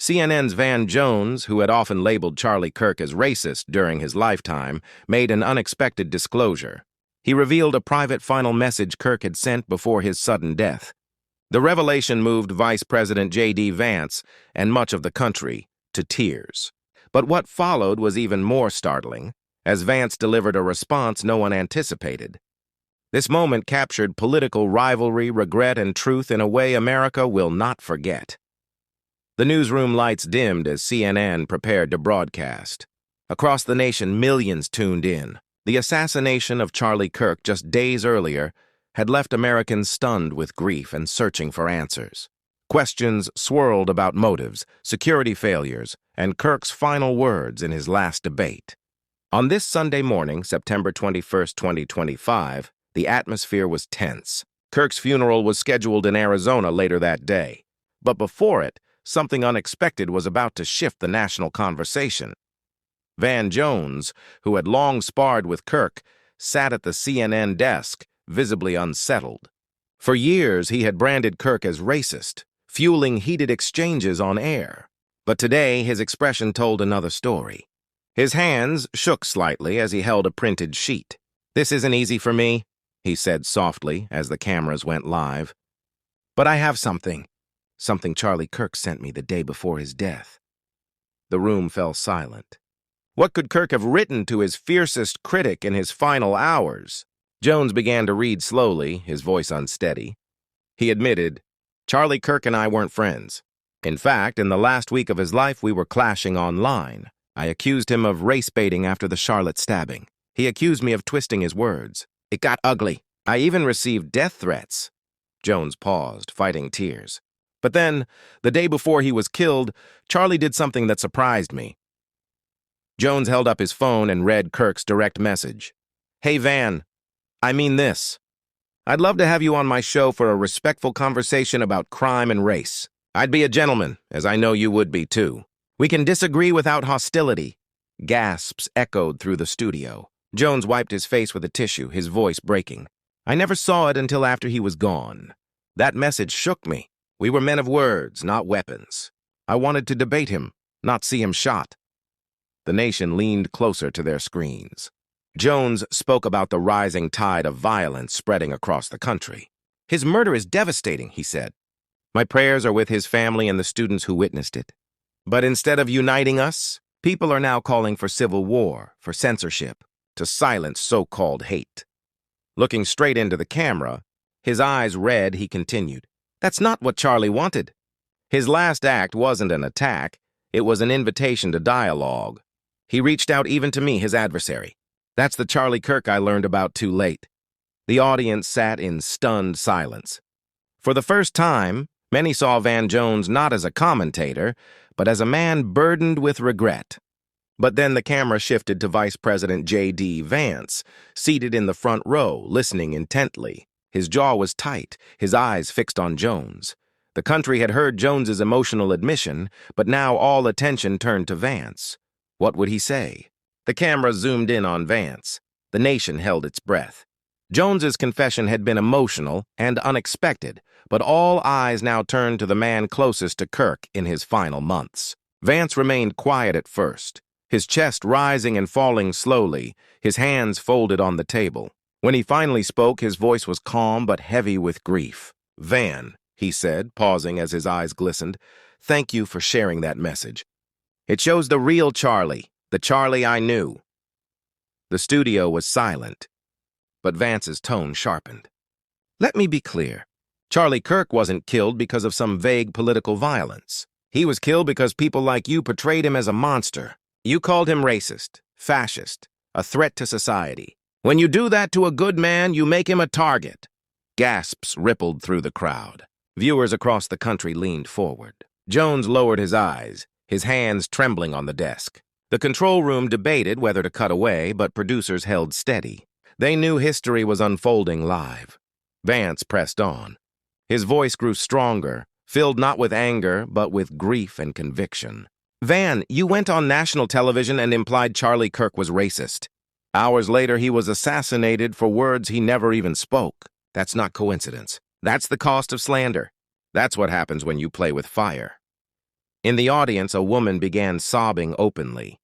CNN's Van Jones, who had often labeled Charlie Kirk as racist during his lifetime, made an unexpected disclosure. He revealed a private final message Kirk had sent before his sudden death. The revelation moved Vice President JD Vance and much of the country to tears. But what followed was even more startling, as Vance delivered a response no one anticipated. This moment captured political rivalry, regret, and truth in a way America will not forget. The newsroom lights dimmed as CNN prepared to broadcast. Across the nation, millions tuned in. The assassination of Charlie Kirk just days earlier had left Americans stunned with grief and searching for answers. Questions swirled about motives, security failures, and Kirk's final words in his last debate. On this Sunday morning, September 21, 2025, the atmosphere was tense. Kirk's funeral was scheduled in Arizona later that day. But before it, something unexpected was about to shift the national conversation. Van Jones, who had long sparred with Kirk, sat at the CNN desk, visibly unsettled. For years, he had branded Kirk as racist, fueling heated exchanges on air. But today, his expression told another story. His hands shook slightly as he held a printed sheet. "This isn't easy for me," he said softly as the cameras went live. "But I have something Charlie Kirk sent me the day before his death." The room fell silent. What could Kirk have written to his fiercest critic in his final hours? Jones began to read slowly, his voice unsteady. He admitted, "Charlie Kirk and I weren't friends. In fact, in the last week of his life, we were clashing online. I accused him of race-baiting after the Charlotte stabbing. He accused me of twisting his words. It got ugly. I even received death threats." Jones paused, fighting tears. But then, the day before he was killed, Charlie did something that surprised me. Jones held up his phone and read Kirk's direct message. "Hey, Van, I mean this. I'd love to have you on my show for a respectful conversation about crime and race. I'd be a gentleman, as I know you would be too. We can disagree without hostility." Gasps echoed through the studio. Jones wiped his face with a tissue, his voice breaking. "I never saw it until after he was gone. That message shook me. We were men of words, not weapons. I wanted to debate him, not see him shot." The nation leaned closer to their screens. Jones spoke about the rising tide of violence spreading across the country. "His murder is devastating," he said. "My prayers are with his family and the students who witnessed it. But instead of uniting us, people are now calling for civil war, for censorship, to silence so-called hate." Looking straight into the camera, his eyes red, he continued, "That's not what Charlie wanted. His last act wasn't an attack, it was an invitation to dialogue. He reached out even to me, his adversary. That's the Charlie Kirk I learned about too late." The audience sat in stunned silence. For the first time, many saw Van Jones not as a commentator, but as a man burdened with regret. But then the camera shifted to Vice President JD Vance, seated in the front row, listening intently. His jaw was tight, his eyes fixed on Jones. The country had heard Jones's emotional admission, but now all attention turned to Vance. What would he say? The camera zoomed in on Vance. The nation held its breath. Jones's confession had been emotional and unexpected, but all eyes now turned to the man closest to Kirk in his final months. Vance remained quiet at first, his chest rising and falling slowly, his hands folded on the table. When he finally spoke, his voice was calm but heavy with grief. "Van," he said, pausing as his eyes glistened, "thank you for sharing that message. It shows the real Charlie, the Charlie I knew." The studio was silent, but Vance's tone sharpened. "Let me be clear. Charlie Kirk wasn't killed because of some vague political violence. He was killed because people like you portrayed him as a monster. You called him racist, fascist, a threat to society. When you do that to a good man, you make him a target." Gasps rippled through the crowd. Viewers across the country leaned forward. Jones lowered his eyes, his hands trembling on the desk. The control room debated whether to cut away, but producers held steady. They knew history was unfolding live. Vance pressed on. His voice grew stronger, filled not with anger, but with grief and conviction. "Van, you went on national television and implied Charlie Kirk was racist. Hours later, he was assassinated for words he never even spoke. That's not coincidence. That's the cost of slander. That's what happens when you play with fire." In the audience, a woman began sobbing openly.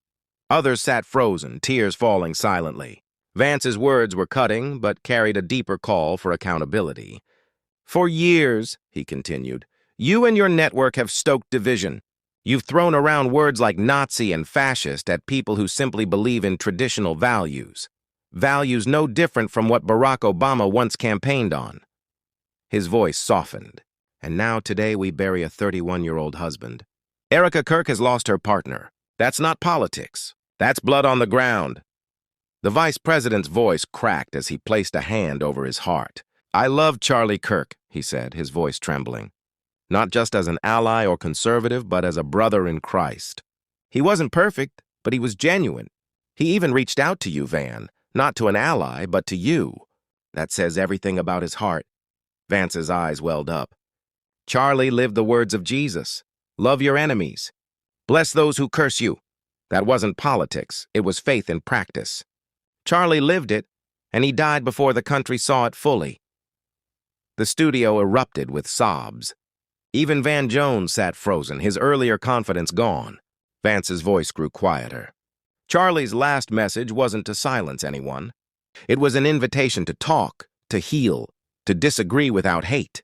Others sat frozen, tears falling silently. Vance's words were cutting, but carried a deeper call for accountability. "For years," he continued, "you and your network have stoked division. You've thrown around words like Nazi and fascist at people who simply believe in traditional values. Values no different from what Barack Obama once campaigned on." His voice softened. "And now today we bury a 31-year-old husband. Erica Kirk has lost her partner. That's not politics. That's blood on the ground." The vice president's voice cracked as he placed a hand over his heart. "I love Charlie Kirk," he said, his voice trembling. "Not just as an ally or conservative, but as a brother in Christ. He wasn't perfect, but he was genuine. He even reached out to you, Van, not to an ally, but to you. That says everything about his heart." Vance's eyes welled up. "Charlie lived the words of Jesus. Love your enemies. Bless those who curse you." That wasn't politics, it was faith in practice. Charlie lived it, and he died before the country saw it fully. The studio erupted with sobs. Even Van Jones sat frozen, his earlier confidence gone. Vance's voice grew quieter. Charlie's last message wasn't to silence anyone. It was an invitation to talk, to heal, to disagree without hate.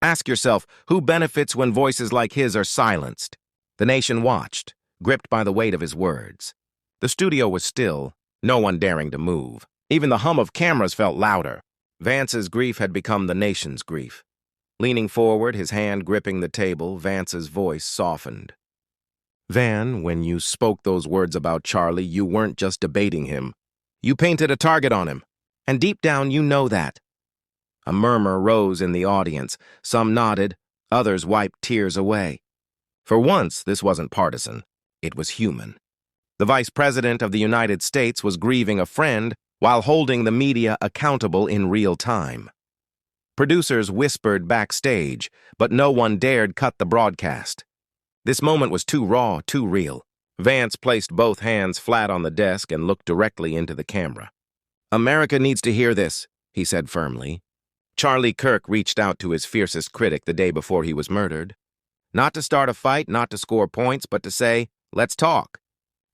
Ask yourself, who benefits when voices like his are silenced? The nation watched, gripped by the weight of his words. The studio was still, no one daring to move. Even the hum of cameras felt louder. Vance's grief had become the nation's grief. Leaning forward, his hand gripping the table, Vance's voice softened. "Van, when you spoke those words about Charlie, you weren't just debating him. You painted a target on him. And deep down, you know that." A murmur rose in the audience. Some nodded, others wiped tears away. For once, this wasn't partisan. It was human. The Vice President of the United States was grieving a friend while holding the media accountable in real time. Producers whispered backstage, but no one dared cut the broadcast. This moment was too raw, too real. Vance placed both hands flat on the desk and looked directly into the camera. "America needs to hear this," he said firmly. Charlie Kirk reached out to his fiercest critic the day before he was murdered. Not to start a fight, not to score points, but to say, "Let's talk.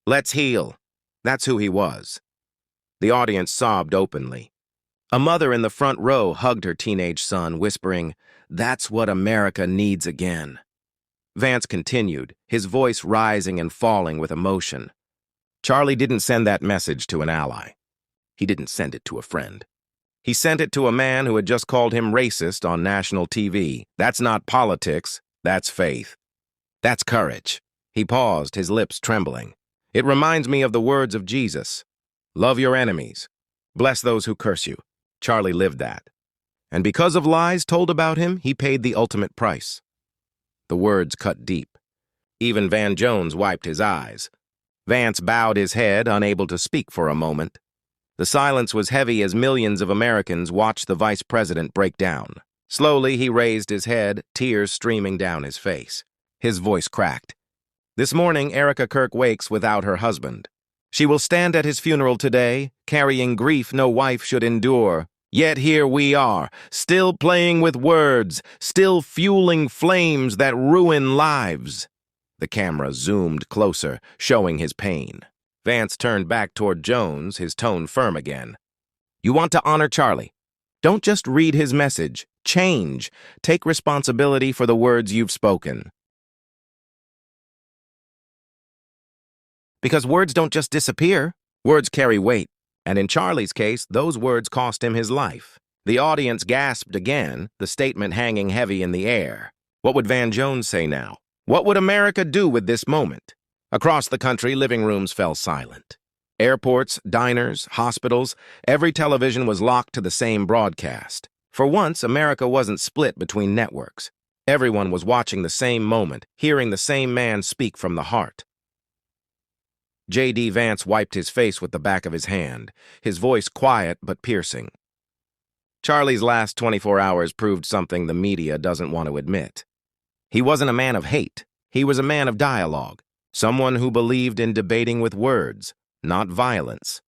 Let's heal." That's who he was. The audience sobbed openly. A mother in the front row hugged her teenage son, whispering, "That's what America needs again." Vance continued, his voice rising and falling with emotion. Charlie didn't send that message to an ally. He didn't send it to a friend. He sent it to a man who had just called him racist on national TV. That's not politics, that's faith. That's courage. He paused, his lips trembling. "It reminds me of the words of Jesus. Love your enemies. Bless those who curse you." Charlie lived that. And because of lies told about him, he paid the ultimate price. The words cut deep. Even Van Jones wiped his eyes. Vance bowed his head, unable to speak for a moment. The silence was heavy as millions of Americans watched the vice president break down. Slowly, he raised his head, tears streaming down his face. His voice cracked. "This morning, Erica Kirk wakes without her husband. She will stand at his funeral today, carrying grief no wife should endure. Yet here we are, still playing with words, still fueling flames that ruin lives." The camera zoomed closer, showing his pain. Vance turned back toward Jones, his tone firm again. "You want to honor Charlie. Don't just read his message. Change. Take responsibility for the words you've spoken." Because words don't just disappear. Words carry weight. And in Charlie's case, those words cost him his life. The audience gasped again, the statement hanging heavy in the air. What would Van Jones say now? What would America do with this moment? Across the country, living rooms fell silent. Airports, diners, hospitals, every television was locked to the same broadcast. For once, America wasn't split between networks. Everyone was watching the same moment, hearing the same man speak from the heart. JD Vance wiped his face with the back of his hand, his voice quiet but piercing. Charlie's last 24 hours proved something the media doesn't want to admit. He wasn't a man of hate. He was a man of dialogue, someone who believed in debating with words, not violence.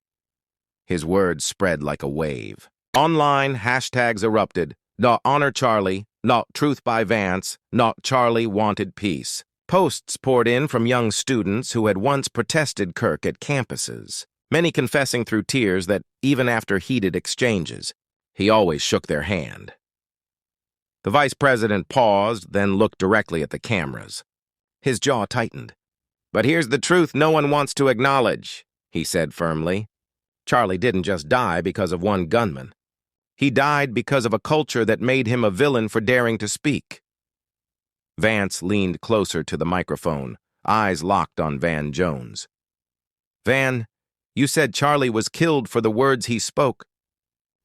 His words spread like a wave. Online, hashtags erupted. Not honor Charlie, not truth by Vance, not Charlie wanted peace. Posts poured in from young students who had once protested Kirk at campuses, many confessing through tears that, even after heated exchanges, he always shook their hand. The vice president paused, then looked directly at the cameras. His jaw tightened. "But here's the truth no one wants to acknowledge," he said firmly. Charlie didn't just die because of one gunman. He died because of a culture that made him a villain for daring to speak. Vance leaned closer to the microphone, eyes locked on Van Jones. "Van, you said Charlie was killed for the words he spoke."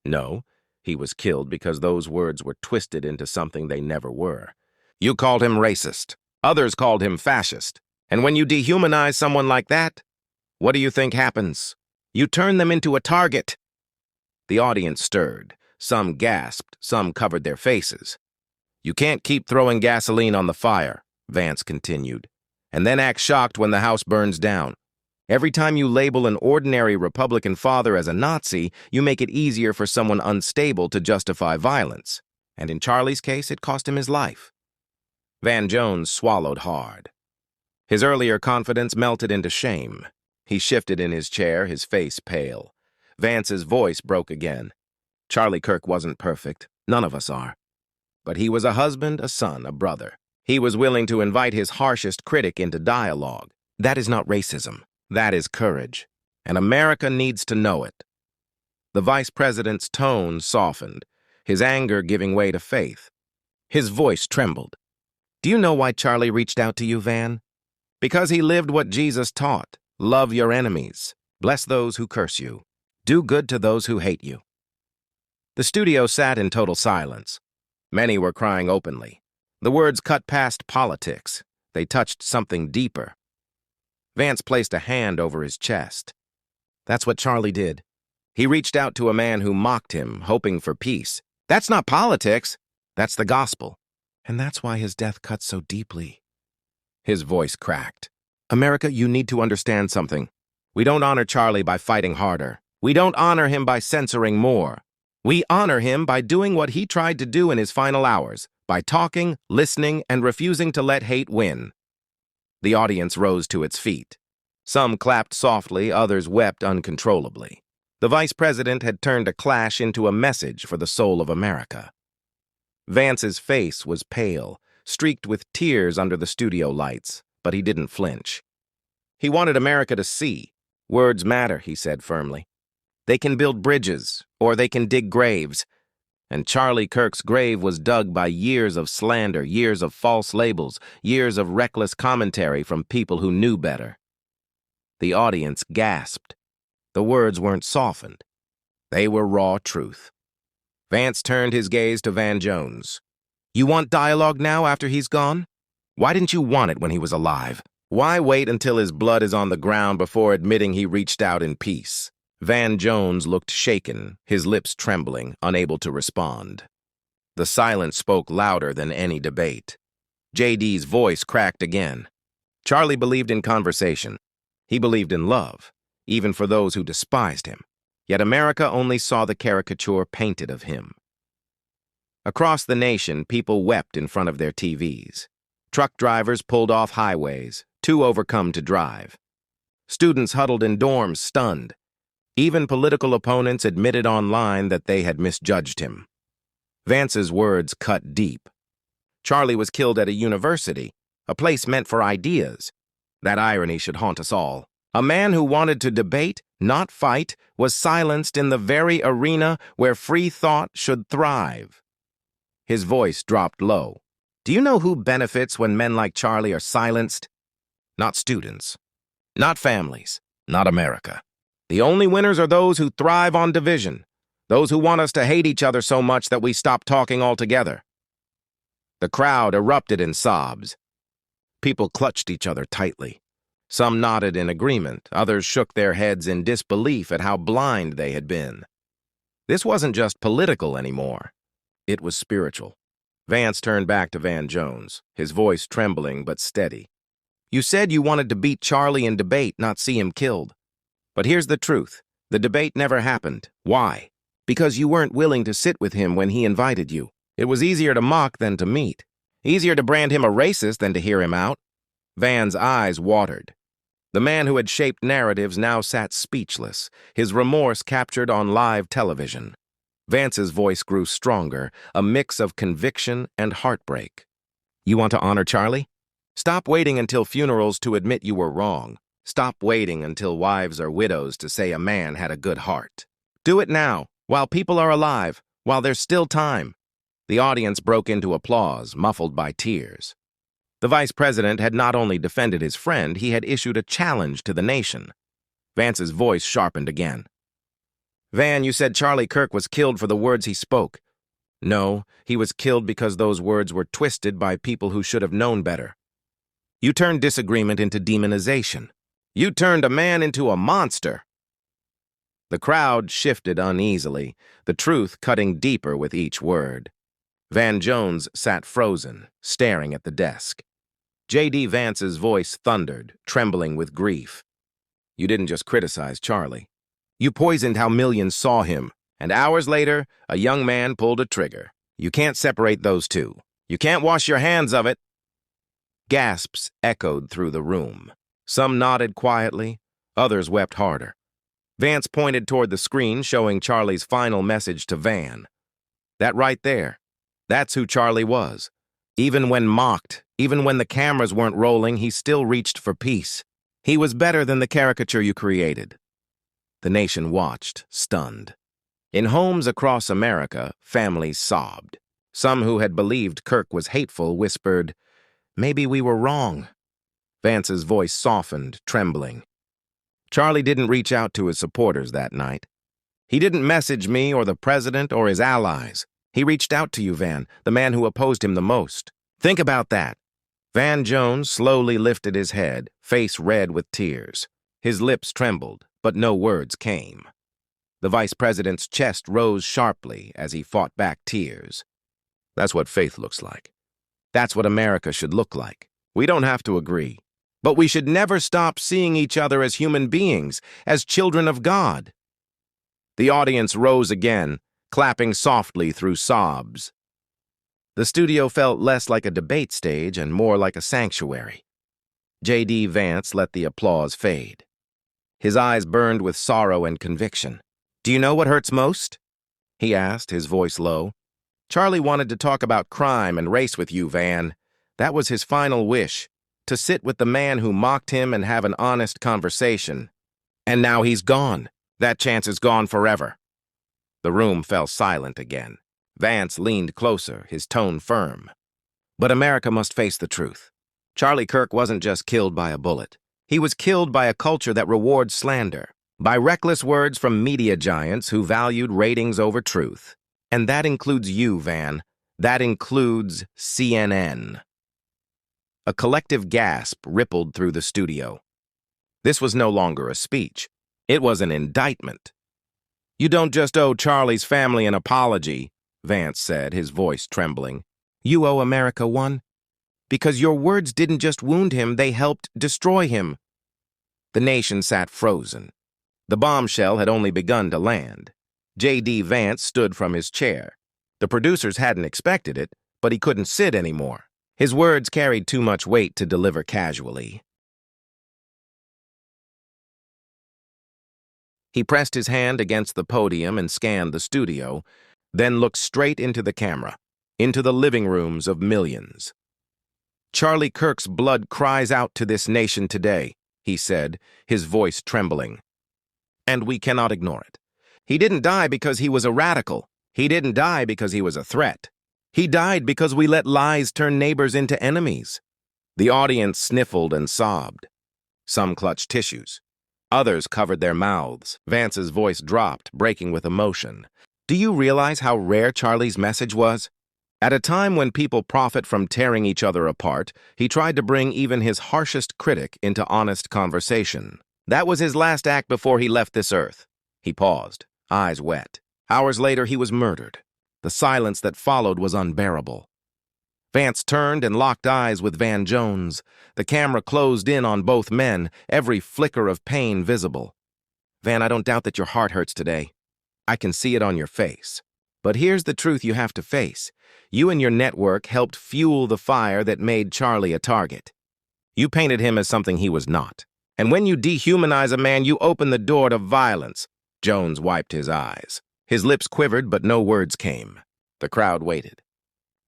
"No, he was killed because those words were twisted into something they never were. You called him racist. Others called him fascist. And when you dehumanize someone like that, what do you think happens? You turn them into a target." The audience stirred. Some gasped, some covered their faces. "You can't keep throwing gasoline on the fire," Vance continued, "and then act shocked when the house burns down. Every time you label an ordinary Republican father as a Nazi, you make it easier for someone unstable to justify violence. And in Charlie's case, it cost him his life." Van Jones swallowed hard. His earlier confidence melted into shame. He shifted in his chair, his face pale. Vance's voice broke again. "Charlie Kirk wasn't perfect. None of us are. But he was a husband, a son, a brother. He was willing to invite his harshest critic into dialogue. That is not racism. That is courage. And America needs to know it." The vice president's tone softened, his anger giving way to faith. His voice trembled. "Do you know why Charlie reached out to you, Van? Because he lived what Jesus taught. Love your enemies. Bless those who curse you. Do good to those who hate you." The studio sat in total silence. Many were crying openly. The words cut past politics. They touched something deeper. Vance placed a hand over his chest. "That's what Charlie did. He reached out to a man who mocked him, hoping for peace. That's not politics. That's the gospel. And that's why his death cut so deeply." His voice cracked. "America, you need to understand something. We don't honor Charlie by fighting harder. We don't honor him by censoring more. We honor him by doing what he tried to do in his final hours, by talking, listening, and refusing to let hate win." The audience rose to its feet. Some clapped softly, others wept uncontrollably. The vice president had turned a clash into a message for the soul of America. Vance's face was pale, streaked with tears under the studio lights, but he didn't flinch. He wanted America to see. "Words matter," he said firmly. "They can build bridges, or they can dig graves. And Charlie Kirk's grave was dug by years of slander, years of false labels, years of reckless commentary from people who knew better." The audience gasped. The words weren't softened. They were raw truth. Vance turned his gaze to Van Jones. "You want dialogue now after he's gone? Why didn't you want it when he was alive? Why wait until his blood is on the ground before admitting he reached out in peace?" Van Jones looked shaken, his lips trembling, unable to respond. The silence spoke louder than any debate. JD's voice cracked again. Charlie believed in conversation. He believed in love, even for those who despised him. Yet America only saw the caricature painted of him. Across the nation, people wept in front of their TVs. Truck drivers pulled off highways, too overcome to drive. Students huddled in dorms, stunned. Even political opponents admitted online that they had misjudged him. Vance's words cut deep. Charlie was killed at a university, a place meant for ideas. That irony should haunt us all. A man who wanted to debate, not fight, was silenced in the very arena where free thought should thrive. His voice dropped low. "Do you know who benefits when men like Charlie are silenced? Not students. Not families. Not America. The only winners are those who thrive on division, those who want us to hate each other so much that we stop talking altogether." The crowd erupted in sobs. People clutched each other tightly. Some nodded in agreement, others shook their heads in disbelief at how blind they had been. This wasn't just political anymore. It was spiritual. Vance turned back to Van Jones, his voice trembling but steady. "You said you wanted to beat Charlie in debate, not see him killed. But here's the truth. The debate never happened. Why? Because you weren't willing to sit with him when he invited you. It was easier to mock than to meet. Easier to brand him a racist than to hear him out. Van's eyes watered. The man who had shaped narratives now sat speechless, his remorse captured on live television. Vance's voice grew stronger, a mix of conviction and heartbreak. You want to honor Charlie? Stop waiting until funerals to admit you were wrong. Stop waiting until wives are widows to say a man had a good heart. Do it now, while people are alive, while there's still time. The audience broke into applause, muffled by tears. The vice president had not only defended his friend, he had issued a challenge to the nation. Vance's voice sharpened again. Van, you said Charlie Kirk was killed for the words he spoke. No, he was killed because those words were twisted by people who should have known better. You turned disagreement into demonization. You turned a man into a monster. The crowd shifted uneasily, the truth cutting deeper with each word. Van Jones sat frozen, staring at the desk. JD Vance's voice thundered, trembling with grief. You didn't just criticize Charlie. You poisoned how millions saw him, and hours later, a young man pulled a trigger. You can't separate those two. You can't wash your hands of it. Gasps echoed through the room. Some nodded quietly, others wept harder. Vance pointed toward the screen showing Charlie's final message to Van. That right there, that's who Charlie was. Even when mocked, even when the cameras weren't rolling, he still reached for peace. He was better than the caricature you created. The nation watched, stunned. In homes across America, families sobbed. Some who had believed Kirk was hateful whispered, "Maybe we were wrong." Vance's voice softened, trembling. Charlie didn't reach out to his supporters that night. He didn't message me or the president or his allies. He reached out to you, Van, the man who opposed him the most. Think about that. Van Jones slowly lifted his head, face red with tears. His lips trembled, but no words came. The vice president's chest rose sharply as he fought back tears. That's what faith looks like. That's what America should look like. We don't have to agree. But we should never stop seeing each other as human beings, as children of God. The audience rose again, clapping softly through sobs. The studio felt less like a debate stage and more like a sanctuary. JD Vance let the applause fade. His eyes burned with sorrow and conviction. Do you know what hurts most? He asked, his voice low. Charlie wanted to talk about crime and race with you, Van. That was his final wish, to sit with the man who mocked him and have an honest conversation. And now he's gone. That chance is gone forever. The room fell silent again. Vance leaned closer, his tone firm. But America must face the truth. Charlie Kirk wasn't just killed by a bullet. He was killed by a culture that rewards slander, by reckless words from media giants who valued ratings over truth. And that includes you, Van. That includes CNN. A collective gasp rippled through the studio. This was no longer a speech. It was an indictment. You don't just owe Charlie's family an apology, Vance said, his voice trembling. You owe America one. Because your words didn't just wound him, they helped destroy him. The nation sat frozen. The bombshell had only begun to land. JD Vance stood from his chair. The producers hadn't expected it, but he couldn't sit anymore. His words carried too much weight to deliver casually. He pressed his hand against the podium and scanned the studio, then looked straight into the camera, into the living rooms of millions. Charlie Kirk's blood cries out to this nation today, he said, his voice trembling. And we cannot ignore it. He didn't die because he was a radical. He didn't die because he was a threat. He died because we let lies turn neighbors into enemies. The audience sniffled and sobbed. Some clutched tissues. Others covered their mouths. Vance's voice dropped, breaking with emotion. Do you realize how rare Charlie's message was? At a time when people profit from tearing each other apart, he tried to bring even his harshest critic into honest conversation. That was his last act before he left this earth. He paused, eyes wet. Hours later, he was murdered. The silence that followed was unbearable. Vance turned and locked eyes with Van Jones. The camera closed in on both men, every flicker of pain visible. Van, I don't doubt that your heart hurts today. I can see it on your face. But here's the truth you have to face. You and your network helped fuel the fire that made Charlie a target. You painted him as something he was not. And when you dehumanize a man, you open the door to violence. Jones wiped his eyes. His lips quivered, but no words came. The crowd waited.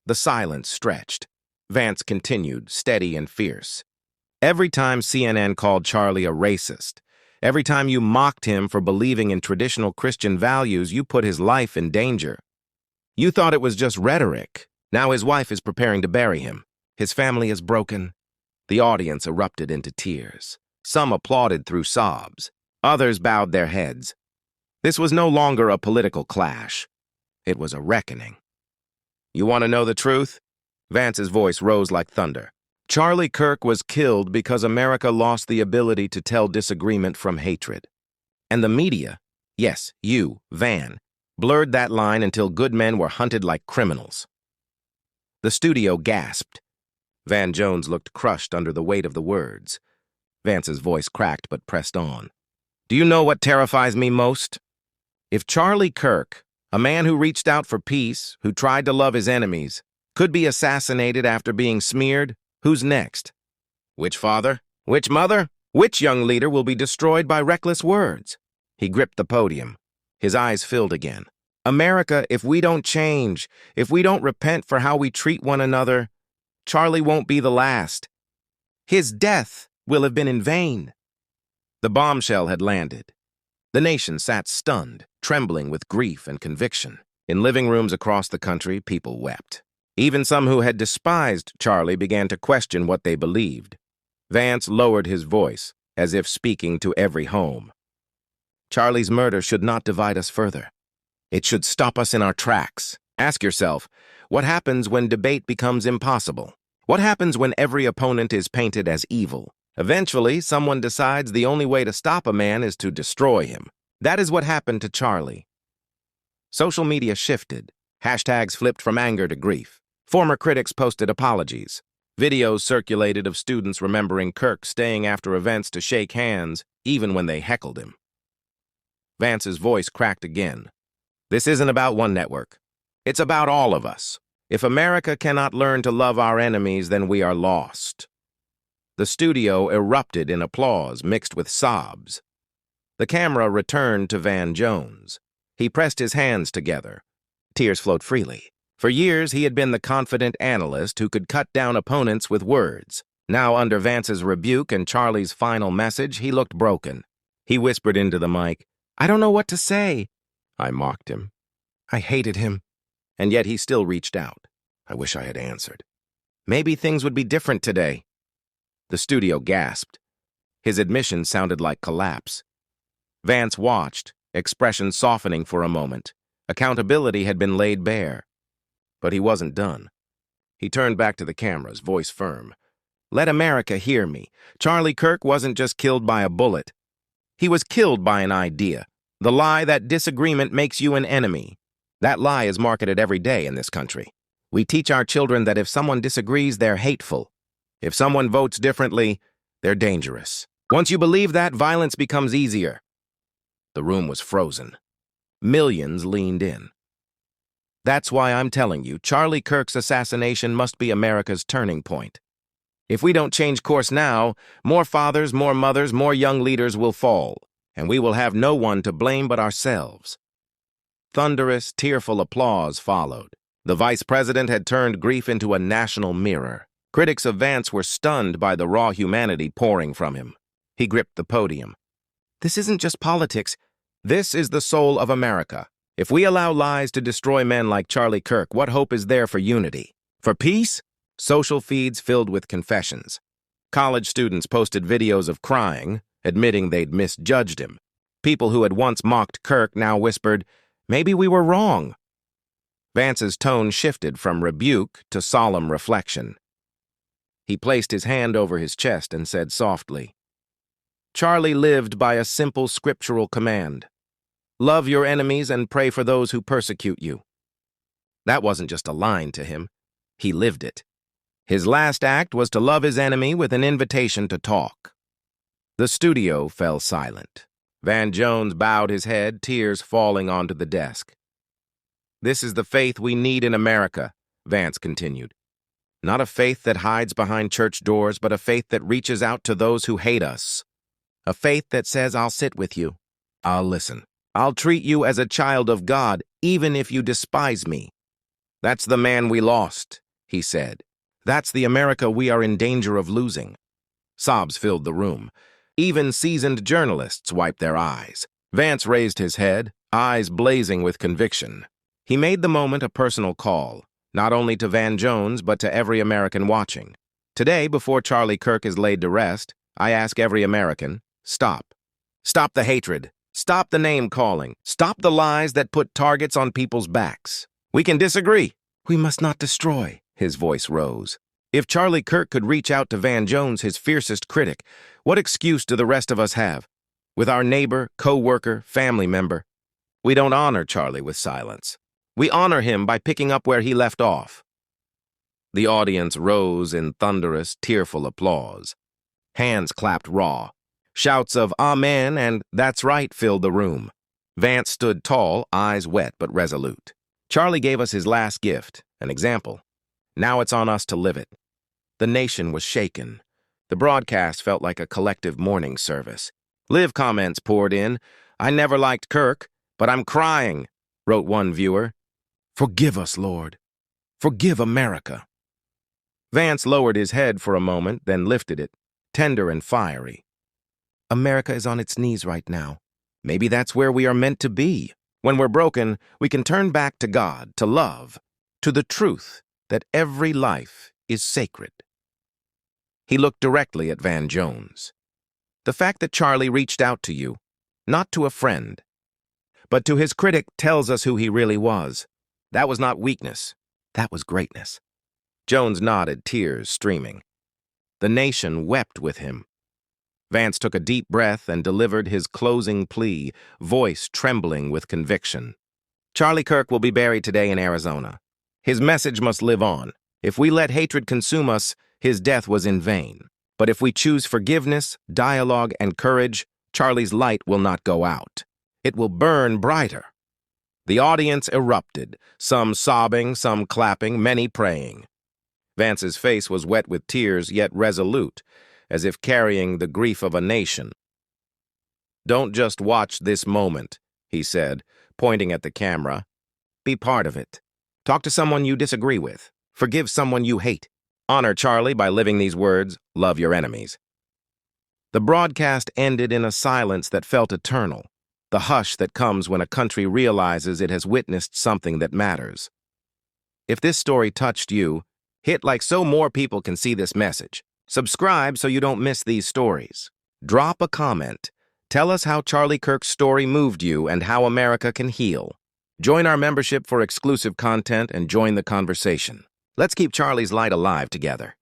The silence stretched. Vance continued, steady and fierce. Every time CNN called Charlie a racist, every time you mocked him for believing in traditional Christian values, you put his life in danger. You thought it was just rhetoric. Now his wife is preparing to bury him. His family is broken. The audience erupted into tears. Some applauded through sobs. Others bowed their heads. This was no longer a political clash. It was a reckoning. You want to know the truth? Vance's voice rose like thunder. Charlie Kirk was killed because America lost the ability to tell disagreement from hatred. And the media, yes, you, Van, blurred that line until good men were hunted like criminals. The studio gasped. Van Jones looked crushed under the weight of the words. Vance's voice cracked but pressed on. Do you know what terrifies me most? If Charlie Kirk, a man who reached out for peace, who tried to love his enemies, could be assassinated after being smeared, who's next? Which father? Which mother? Which young leader will be destroyed by reckless words? He gripped the podium. His eyes filled again. America, if we don't change, if we don't repent for how we treat one another, Charlie won't be the last. His death will have been in vain. The bombshell had landed. The nation sat stunned, trembling with grief and conviction. In living rooms across the country, people wept. Even some who had despised Charlie began to question what they believed. Vance lowered his voice, as if speaking to every home. Charlie's murder should not divide us further. It should stop us in our tracks. Ask yourself, what happens when debate becomes impossible? What happens when every opponent is painted as evil? Eventually, someone decides the only way to stop a man is to destroy him. That is what happened to Charlie. Social media shifted. Hashtags flipped from anger to grief. Former critics posted apologies. Videos circulated of students remembering Kirk staying after events to shake hands, even when they heckled him. Vance's voice cracked again. This isn't about one network. It's about all of us. If America cannot learn to love our enemies, then we are lost. The studio erupted in applause mixed with sobs. The camera returned to Van Jones. He pressed his hands together. Tears flowed freely. For years, he had been the confident analyst who could cut down opponents with words. Now, under Vance's rebuke and Charlie's final message, he looked broken. He whispered into the mic, I don't know what to say. I mocked him. I hated him. And yet he still reached out. I wish I had answered. Maybe things would be different today. The studio gasped. His admission sounded like collapse. Vance watched, expression softening for a moment. Accountability had been laid bare. But he wasn't done. He turned back to the cameras, voice firm. Let America hear me. Charlie Kirk wasn't just killed by a bullet. He was killed by an idea. The lie that disagreement makes you an enemy. That lie is marketed every day in this country. We teach our children that if someone disagrees, they're hateful. If someone votes differently, they're dangerous. Once you believe that, violence becomes easier. The room was frozen. Millions leaned in. That's why I'm telling you, Charlie Kirk's assassination must be America's turning point. If we don't change course now, more fathers, more mothers, more young leaders will fall, and we will have no one to blame but ourselves. Thunderous, tearful applause followed. The vice president had turned grief into a national mirror. Critics of Vance were stunned by the raw humanity pouring from him. He gripped the podium. This isn't just politics. This is the soul of America. If we allow lies to destroy men like Charlie Kirk, what hope is there for unity? For peace? Social feeds filled with confessions. College students posted videos of crying, admitting they'd misjudged him. People who had once mocked Kirk now whispered, maybe we were wrong. Vance's tone shifted from rebuke to solemn reflection. He placed his hand over his chest and said softly, Charlie lived by a simple scriptural command. Love your enemies and pray for those who persecute you. That wasn't just a line to him. He lived it. His last act was to love his enemy with an invitation to talk. The studio fell silent. Van Jones bowed his head, tears falling onto the desk. This is the faith we need in America, Vance continued. Not a faith that hides behind church doors, but a faith that reaches out to those who hate us. A faith that says, I'll sit with you. I'll listen. I'll treat you as a child of God, even if you despise me. That's the man we lost, he said. That's the America we are in danger of losing. Sobs filled the room. Even seasoned journalists wiped their eyes. Vance raised his head, eyes blazing with conviction. He made the moment a personal call, not only to Van Jones, but to every American watching. Today, before Charlie Kirk is laid to rest, I ask every American, stop. Stop the hatred. Stop the name-calling. Stop the lies that put targets on people's backs. We can disagree. We must not destroy. His voice rose. If Charlie Kirk could reach out to Van Jones, his fiercest critic, what excuse do the rest of us have? With our neighbor, co-worker, family member? We don't honor Charlie with silence. We honor him by picking up where he left off. The audience rose in thunderous, tearful applause. Hands clapped raw. Shouts of "Amen" and "That's right" filled the room. Vance stood tall, eyes wet but resolute. Charlie gave us his last gift, an example. Now it's on us to live it. The nation was shaken. The broadcast felt like a collective mourning service. Live comments poured in. "I never liked Kirk, but I'm crying," wrote one viewer. "Forgive us, Lord. Forgive America." Vance lowered his head for a moment, then lifted it, tender and fiery. America is on its knees right now. Maybe that's where we are meant to be. When we're broken, we can turn back to God, to love, to the truth that every life is sacred. He looked directly at Van Jones. The fact that Charlie reached out to you, not to a friend, but to his critic, tells us who he really was. That was not weakness. That was greatness. Jones nodded, tears streaming. The nation wept with him. Vance took a deep breath and delivered his closing plea, voice trembling with conviction. Charlie Kirk will be buried today in Arizona. His message must live on. If we let hatred consume us, his death was in vain. But if we choose forgiveness, dialogue, and courage, Charlie's light will not go out. It will burn brighter. The audience erupted, some sobbing, some clapping, many praying. Vance's face was wet with tears, yet resolute, as if carrying the grief of a nation. "Don't just watch this moment," he said, pointing at the camera. "Be part of it. Talk to someone you disagree with. Forgive someone you hate. Honor Charlie by living these words, love your enemies." The broadcast ended in a silence that felt eternal, the hush that comes when a country realizes it has witnessed something that matters. If this story touched you, hit like so more people can see this message. Subscribe so you don't miss these stories. Drop a comment. Tell us how Charlie Kirk's story moved you and how America can heal. Join our membership for exclusive content and join the conversation. Let's keep Charlie's light alive together.